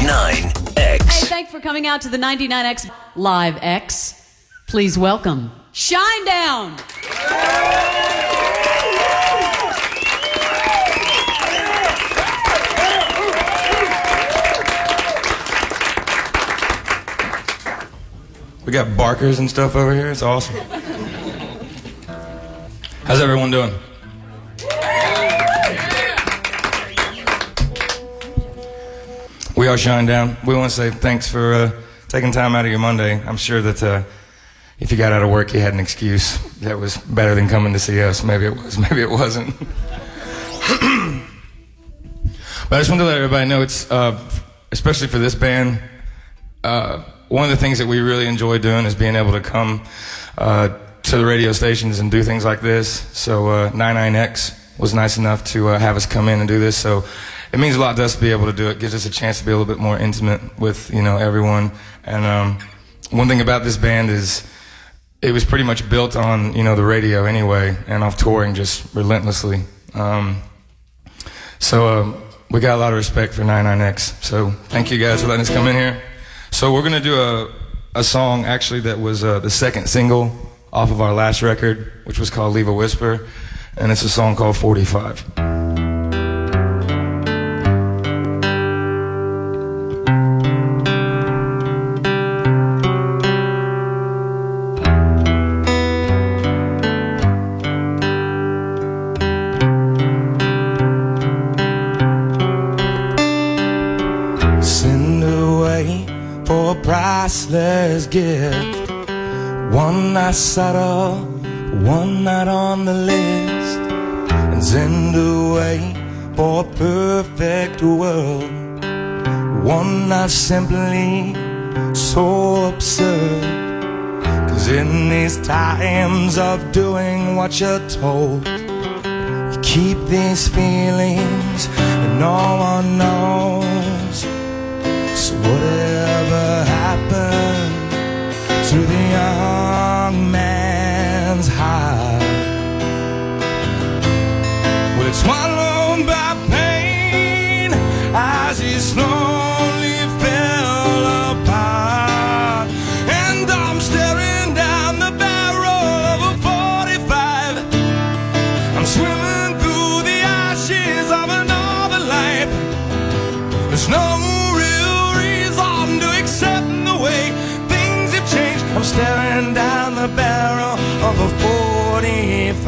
99X. Hey, thanks for coming out to the 99X Live X. Please welcome Shinedown. We got barkers and stuff over here. It's awesome. How's everyone doing? We are Shinedown. We want to say thanks for taking time out of your Monday. I'm sure that if you got out of work, you had an excuse that was better than coming to see us. Maybe it was, maybe it wasn't. But I just want to let everybody know it's, especially for this band, one of the things that we really enjoy doing is being able to come to the radio stations and do things like this. So 99X was nice enough to have us come in and do this. So it means a lot to us to be able to do it. It gives us a chance to be a little bit more intimate with, you know, everyone. And one thing about this band is it was pretty much built on, you know, the radio anyway, and off touring just relentlessly. So we got a lot of respect for 99X. So thank you guys for letting us come in here. So we're gonna do a song actually that was the second single off of our last record, which was called Leave a Whisper, and it's a song called 45. For a priceless gift, one night subtle, one night on the list, and send away for a perfect world. One night simply so absurd, 'cause in these times of doing what you're told, you keep these feelings and no one knows. So whatever happened to the young man's heart? Well, it's swallowed by pain as he slowly fell apart. And I'm staring down the barrel of a 45. I'm swimming through the ashes of another life. There's no I'm staring down the barrel of a 45.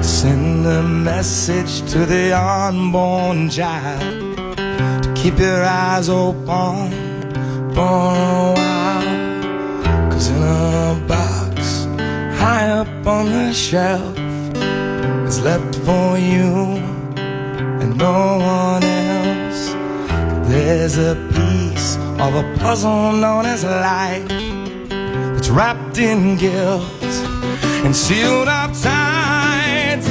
Send a message to the unborn child to keep your eyes open for a while. 'Cause in a box high up on the shelf, it's left for you and no one else. There's a piece of a puzzle known as life that's wrapped in guilt and sealed up tight.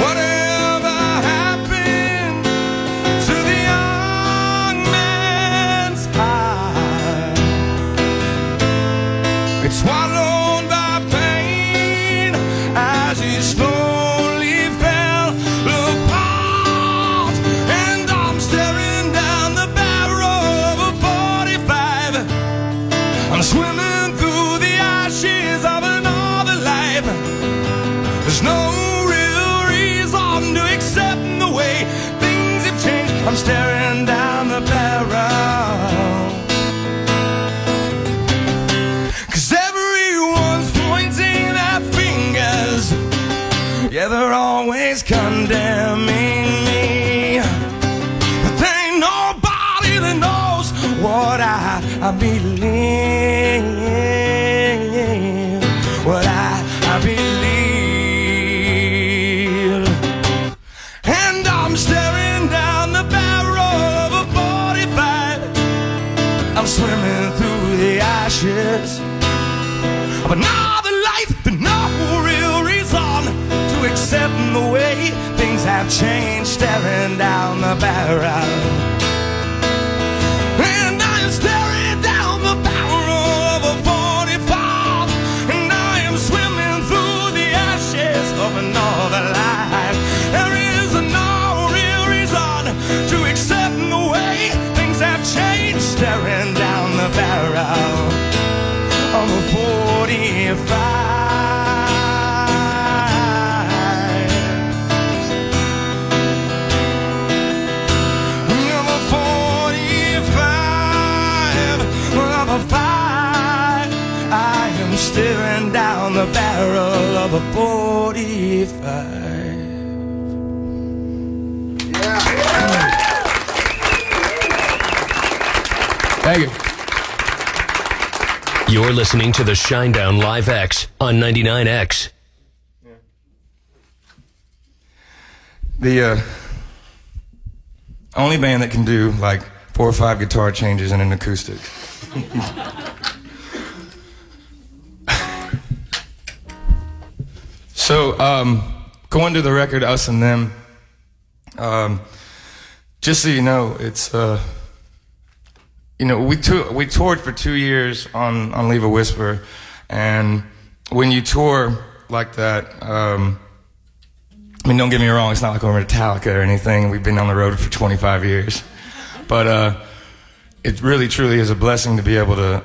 Whatever happened to the young man's heart? It's swallowed by pain as he slowly fell apart. And I'm staring down the barrel of a 45. I'm swimming through the ashes of another life. There's no real reason to accept the way things have changed. I'm staring down the barrel, 'cause everyone's pointing their fingers. Yeah, they're always condemning me, but there ain't nobody that knows what I believe, what I believe. And I'm staring down the barrel of a 45. I'm swimming through the ashes of another life, but no real reason to accept the way things have changed. Staring down the barrel, and I'm staring down the barrel of a 45. of a 45. Staring down the barrel of a 45. Thank you. You're listening to the Shinedown Live X on 99X. The only band that can do like 4 or 5 guitar changes in an acoustic. So, going to the record, Us and Them, just so you know, it's, we toured for 2 years on Leave a Whisper, and when you tour like that, I mean, don't get me wrong, it's not like we're Metallica or anything, we've been on the road for 25 years, but it really truly is a blessing to be able to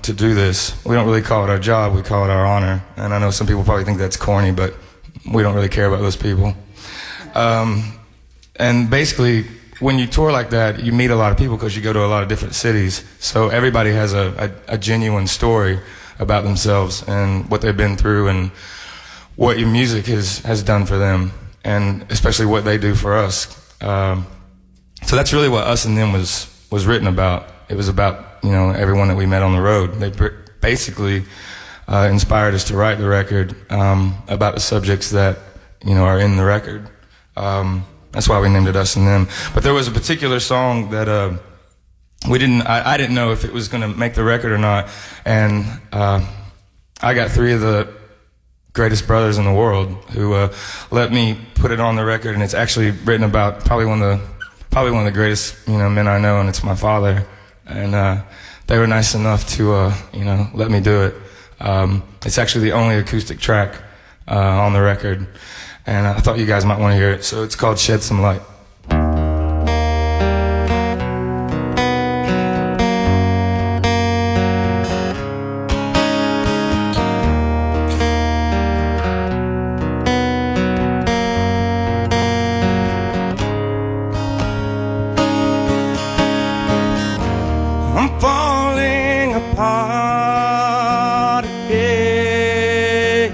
do this. We don't really call it our job, we call it our honor. And I know some people probably think that's corny, but we don't really care about those people. And basically, when you tour like that, you meet a lot of people because you go to a lot of different cities. So everybody has a genuine story about themselves and what they've been through and what your music has done for them, and especially what they do for us. So that's really what Us and Them was written about. It was about, everyone that we met on the road. They basically inspired us to write the record about the subjects that, are in the record. That's why we named it Us and Them. But there was a particular song that I didn't know if it was going to make the record or not. And I got 3 of the greatest brothers in the world who let me put it on the record, and it's actually written about probably one of the greatest men I know, and it's my father. And they were nice enough to let me do it. It's actually the only acoustic track on the record, and I thought you guys might want to hear it. So it's called Shed Some Light. I'm falling apart again,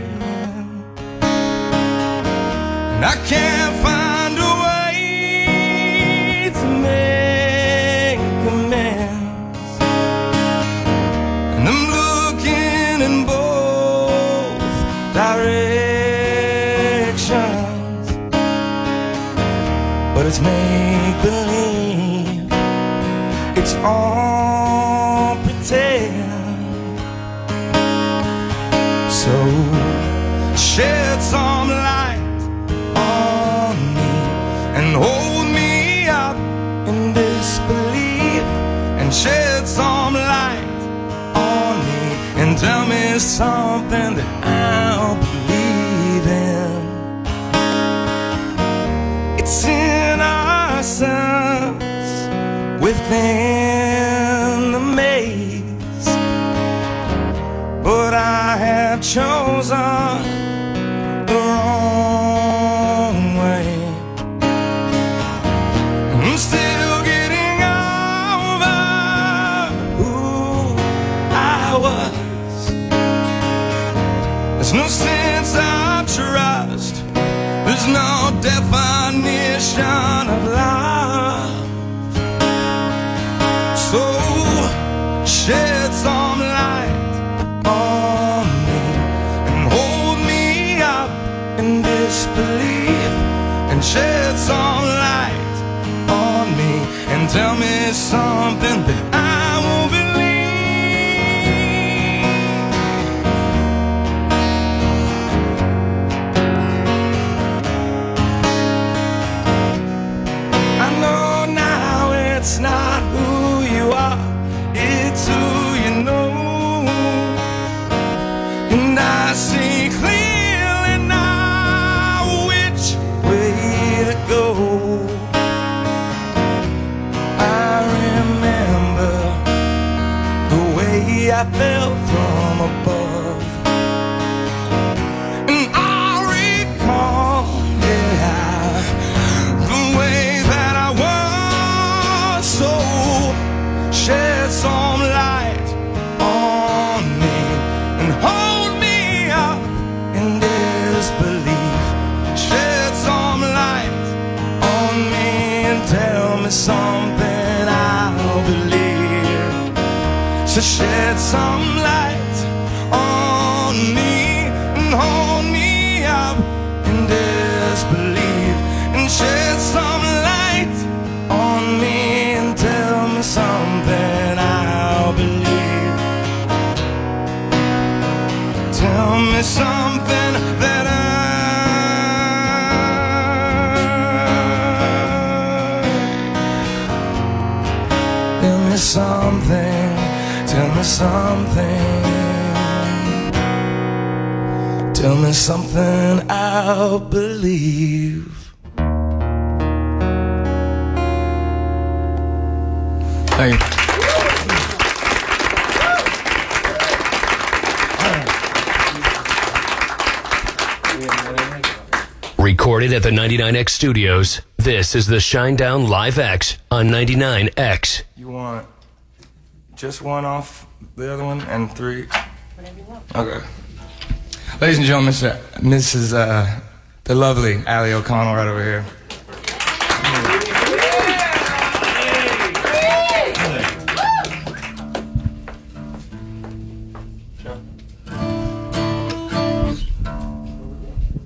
and I can't find a way to make amends, and I'm looking in both directions, but it's make-believe, it's all pretend. So shed some light on me and hold me up in disbelief, and shed some light on me and tell me something that I'll believe in. It's in our sense within the maze, but I have chosen the wrong way. I'm still getting over who I was. There's no sense of trust, there's no definition of love. So shed some light on me and hold me up in disbelief, and shed some light on me and tell me something that I won't believe. I know now it's not who you are, it's who you know, and I see clearly now which way to go. I remember me I fell from above. And I recall, yeah, the way that I was. So shed some light on me and hold me up in disbelief. Shed some light on me and tell me something I'll believe. So shed some light on me and hold me up in disbelief. And shed some light on me and tell me something I'll believe. Tell me something that tell me something, tell me something, tell me something I'll believe. Thank you. Recorded at the 99X Studios, this is the Shinedown Live X on 99X. You want just one off the other one and three? Whatever you want. Okay. Ladies and gentlemen, Mrs. The lovely Allie O'Connell right over here.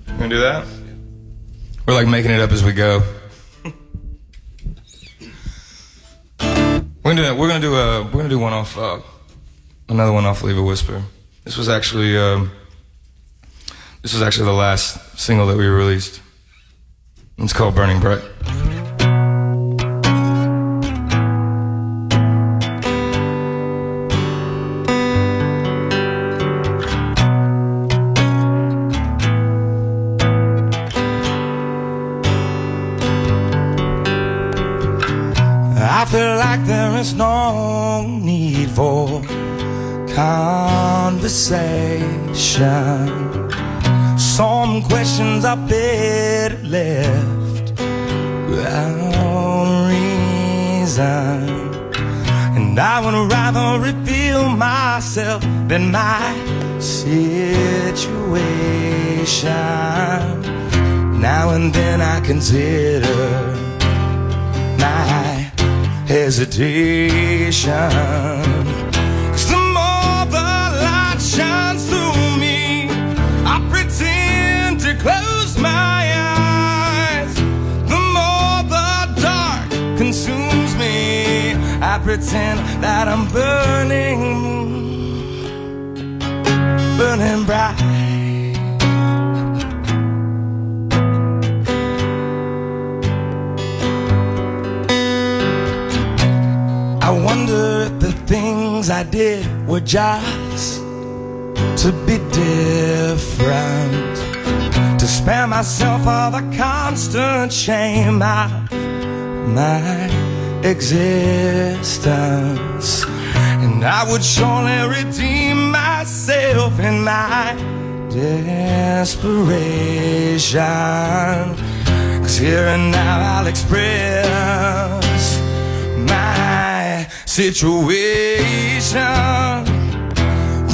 You gonna do that? We're like making it up as we go. We're gonna do one off, another one off "Leave a Whisper." This was actually the last single that we released. It's called "Burning Bright." I feel like there is no need for conversation. Some questions are better left without reason. And I would rather reveal myself than my situation. Now and then I consider my hesitation. 'Cause the more the light shines through me, I pretend to close my eyes. The more the dark consumes me, I pretend that I'm burning bright. I wonder if the things I did were just to be different, to spare myself all the constant shame of my existence. And I would surely redeem myself in my desperation. 'Cause here and now I'll express my situation.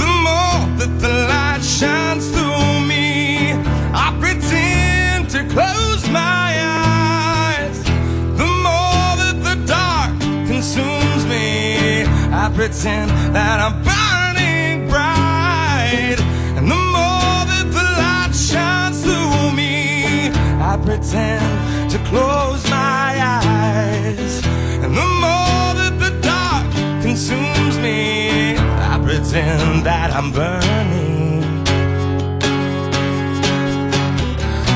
The more that the light shines through me, I pretend to close my eyes. The more that the dark consumes me, I pretend that I'm burning bright. And the more that the light shines through me, I pretend to close my eyes. And the more that the dark consumes me, I pretend that I'm burning.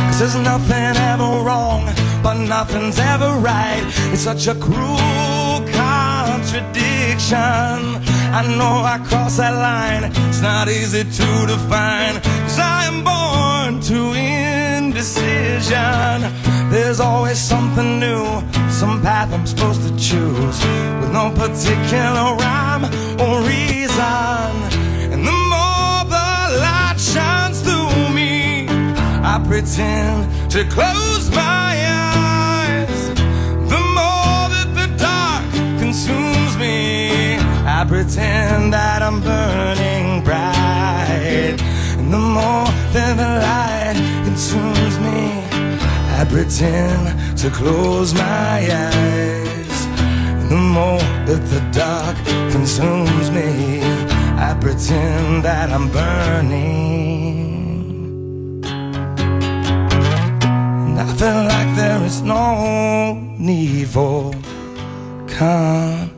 'Cause there's nothing ever wrong, but nothing's ever right. It's such a cruel contradiction. I know I cross that line, it's not easy to define. 'Cause I am born to indecision. There's always something new, some path I'm supposed to choose, with no particular rhyme or reason. pretend to close my eyes. The more that the dark consumes me, I pretend that I'm burning bright. And the more that the light consumes me, I pretend to close my eyes. And the more that the dark consumes me, I pretend that I'm burning. And I feel like there is no need for conversation.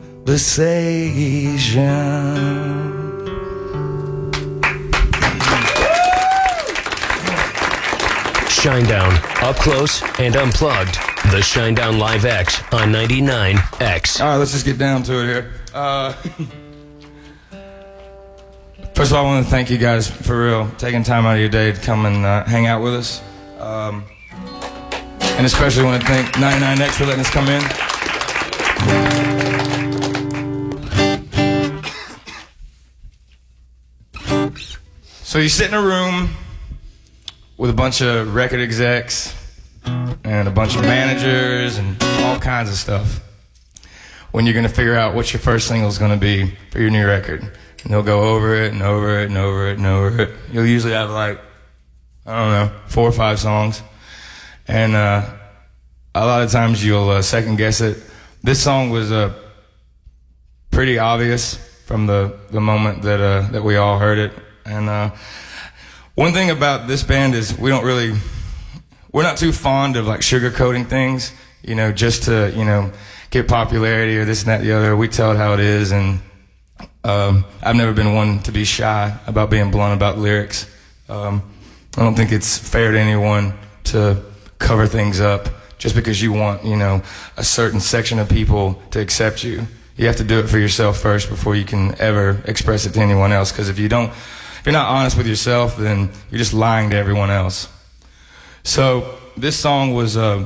Shinedown, up close and unplugged. The Shinedown Live X on 99X. All right, let's just get down to it here. First of all, I want to thank you guys for real, taking time out of your day to come and hang out with us. And especially want to thank 99X for letting us come in. So you sit in a room with a bunch of record execs and a bunch of managers and all kinds of stuff when you're going to figure out what your first single is going to be for your new record. And they'll go over it and over it and over it and over it. You'll usually have like, I don't know, 4 or 5 songs. And a lot of times you'll second guess it. This song was pretty obvious from the moment that we all heard it. And one thing about this band is we're not too fond of like sugarcoating things, you know, just to, you know, get popularity or this and that and the other. We tell it how it is, and I've never been one to be shy about being blunt about lyrics. I don't think it's fair to anyone to cover things up just because you want, you know, a certain section of people to accept you. You have to do it for yourself first before you can ever express it to anyone else, because if you're not honest with yourself, then you're just lying to everyone else. So this song was, you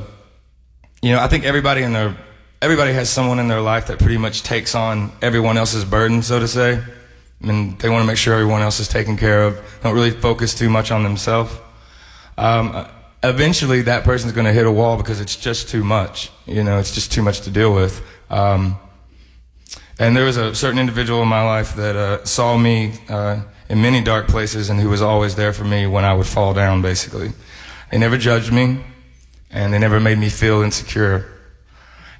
know, I think everybody has someone in their life that pretty much takes on everyone else's burden, so to say. I mean, they want to make sure everyone else is taken care of, don't really focus too much on themselves. Eventually that person's going to hit a wall because it's just too much. You know, it's just too much to deal with. And there was a certain individual in my life that saw me in many dark places and who was always there for me when I would fall down, basically. They never judged me, and they never made me feel insecure.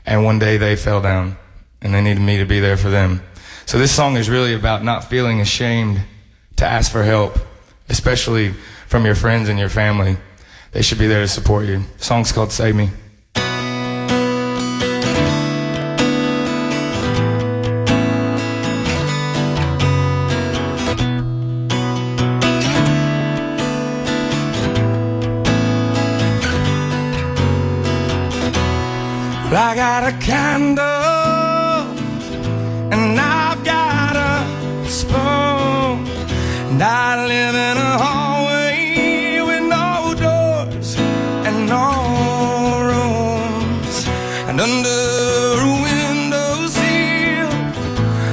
And one day they fell down, and they needed me to be there for them. So this song is really about not feeling ashamed to ask for help, especially from your friends and your family. They should be there to support you. The song's called Save Me. I got a candle and I've got a spoon, and I live in a hallway with no doors and no rooms, and under a window sill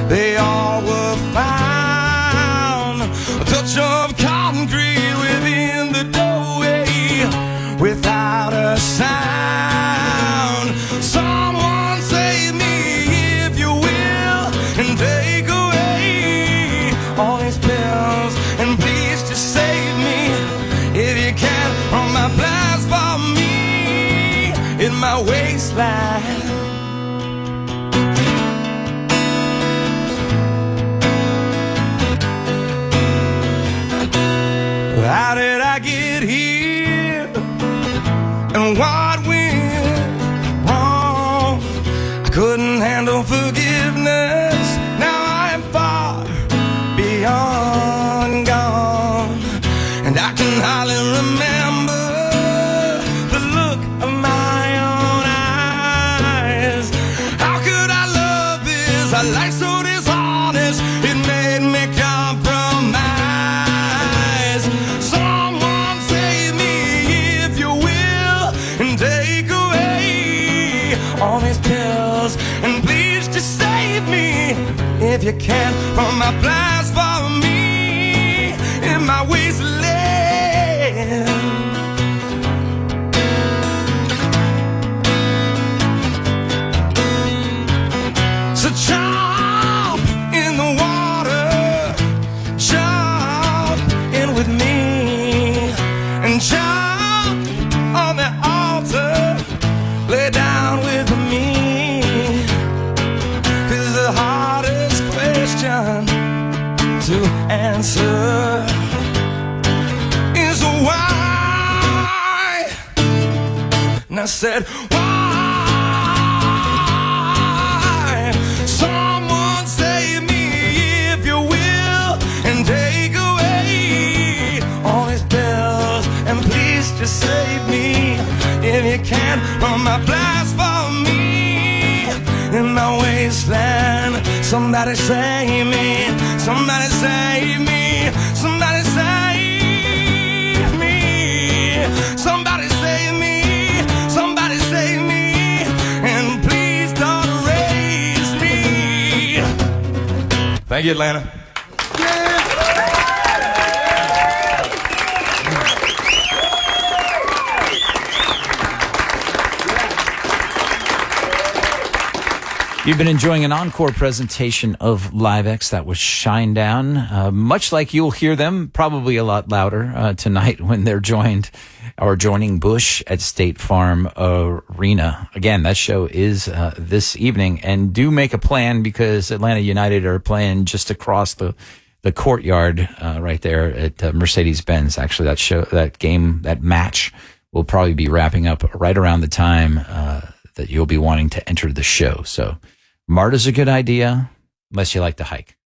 they all were found, a touch of concrete within the doorway without a sound. Someone save me if you will, and take away all these pills, and please just save me if you can from my blasphemy in my wasteland. How did I get here, and what went wrong? I couldn't handle forgiveness, now I am far beyond gone, and I can hardly remember the look of my own eyes. How could I love this? I like so dishonest, it made me compromise. Someone save me if you will, and take away all these pills, and please just save me if you can from my blasphemy in my wasteland. answer is why. And I said, why? Someone save me if you will, and take away all these bills, and please just save me if you can from my blasphemy in my wasteland. Somebody save me, somebody save me, somebody save me, somebody save me, somebody save me, and please don't erase me. Thank you, Atlanta. You've been enjoying an encore presentation of Live X. That was Shinedown. Much like you'll hear them, probably a lot louder tonight when they're joining Bush at State Farm Arena. Again, that show is this evening. And do make a plan, because Atlanta United are playing just across the courtyard right there at Mercedes-Benz. Actually, that match will probably be wrapping up right around the time that you'll be wanting to enter the show. So MARTA's a good idea, unless you like to hike.